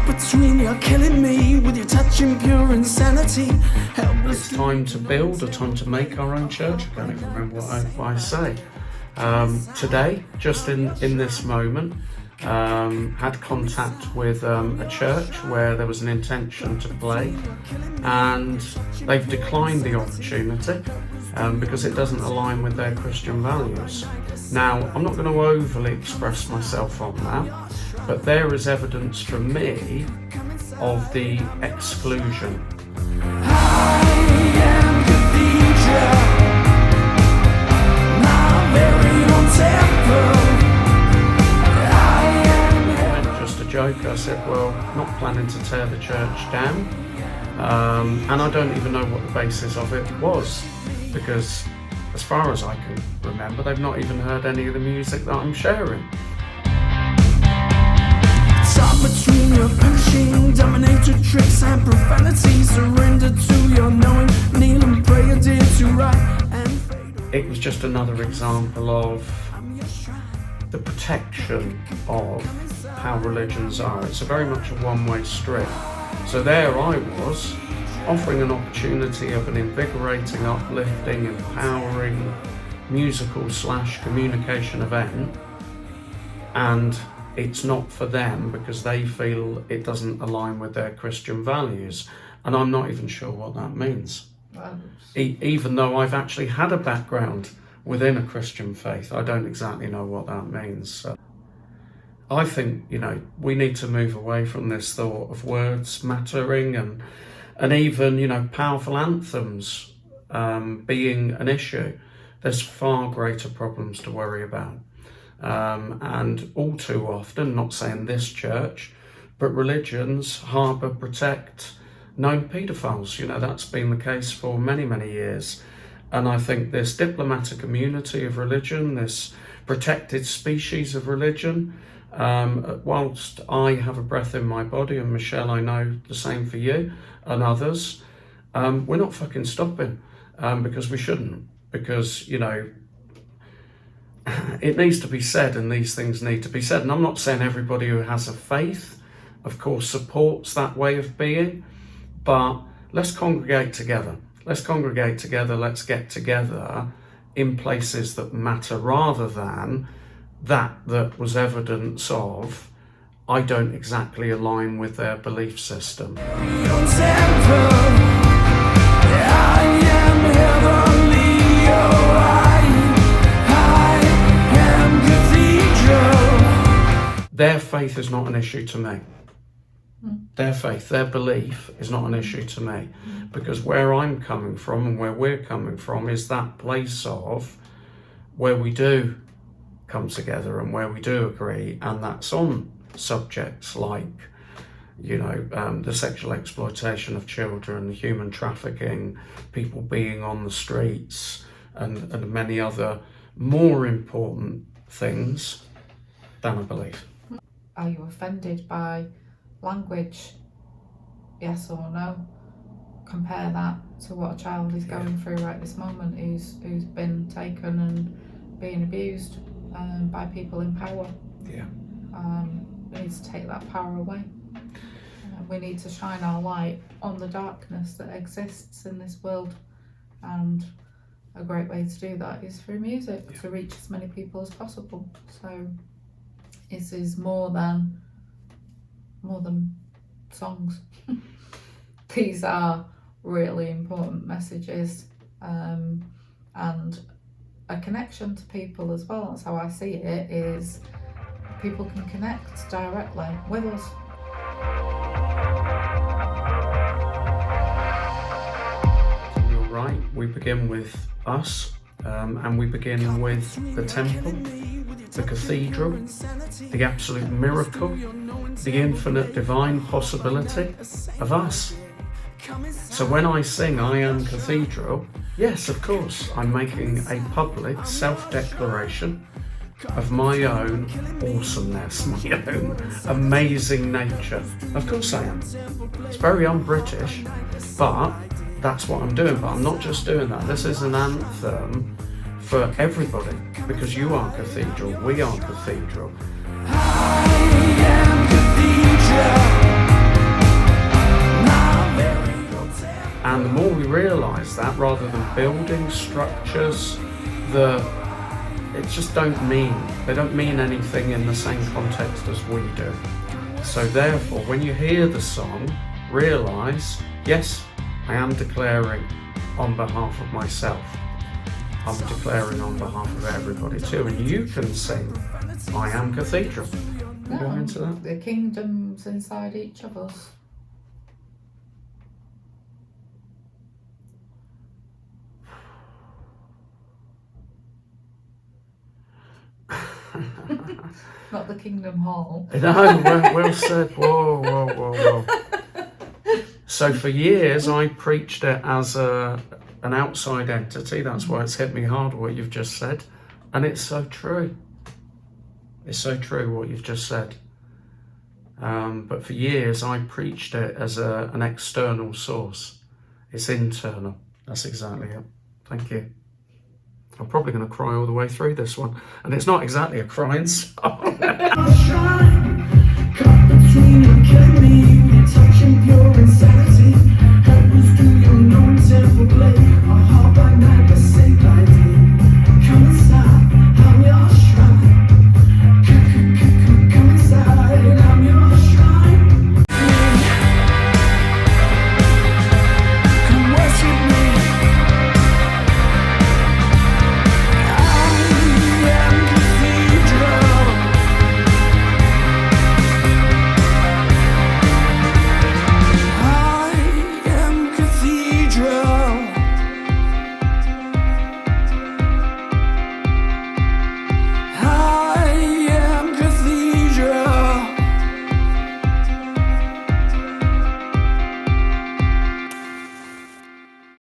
Between you're killing me with your touch and pure insanity. It's time to build, a time to make our own church. I can't even remember what I say. Today, just in this moment, had contact with a church where there was an intention to play, and they've declined the opportunity because it doesn't align with their Christian values. Now, I'm not going to overly express myself on that, but there is evidence from me of the exclusion. I am Cathedral, my very own temple. I meant just a joke. I said, well, not planning to tear the church down, and I don't even know what the basis of it was, because as far as I can remember, they've not even heard any of the music that I'm sharing. Between your punishing, dominated tricks and profanity, surrender to your knowing, kneel and pray, adhere to right and fade. It was just another example of the protection of how religions are. It's very much a one-way street. So there I was, offering an opportunity of an invigorating, uplifting, empowering, musical/communication event, and it's not for them because they feel it doesn't align with their Christian values. And I'm not even sure what that means. Even though I've actually had a background within a Christian faith, I don't exactly know what that means. So I think, we need to move away from this thought of words mattering and even, powerful anthems being an issue. There's far greater problems to worry about. And all too often, not saying this church, but religions harbour, protect known paedophiles. That's been the case for many, many years. And I think this diplomatic immunity of religion, this protected species of religion, whilst I have a breath in my body, and Michelle, I know the same for you and others, we're not fucking stopping, because we shouldn't, because, it needs to be said, and these things need to be said. And I'm not saying everybody who has a faith, of course, supports that way of being, but let's congregate together. Let's congregate together. Let's get together in places that matter, rather than that was evidence of, I don't exactly align with their belief system. Their faith is not an issue to me. Their faith, their belief is not an issue to me, because where I'm coming from and where we're coming from is that place of where we do come together and where we do agree, and that's on subjects like, the sexual exploitation of children, human trafficking, people being on the streets, and many other more important things than a belief. Are you offended by language? Yes or no? Compare that to what a child is going through right this moment, who's been taken and being abused by people in power. Yeah. We need to take that power away. We need to shine our light on the darkness that exists in this world, and a great way to do that is through music, to reach as many people as possible. So this is more than songs. These are really important messages, and a connection to people as well. That's how I see it, is people can connect directly with us. You're right, we begin with us, and we begin with the temple, the cathedral, the absolute miracle, the infinite divine possibility of us. So when I sing I Am Cathedral, yes, of course, I'm making a public self-declaration of my own awesomeness, my own amazing nature. Of course I am. It's very un-British, but that's what I'm doing. But I'm not just doing that. This is an anthem for everybody, because you are cathedral, we are cathedral. I am cathedral. And the more we realise that, rather than building structures they don't mean anything in the same context as we do. So therefore, when you hear the song, realise, yes, I am declaring on behalf of myself. I'm declaring on behalf of everybody too. And you can sing, I am cathedral. No, Go into that. the kingdom's inside each of us. Not the Kingdom Hall. No, well said. Whoa. So for years I preached it as an outside entity. That's why it's hit me hard what you've just said. And it's so true. It's so true what you've just said. But for years I preached it as an external source. It's internal. That's exactly it. Thank you. I'm probably going to cry all the way through this one. And it's not exactly a crying song. Shine, cut between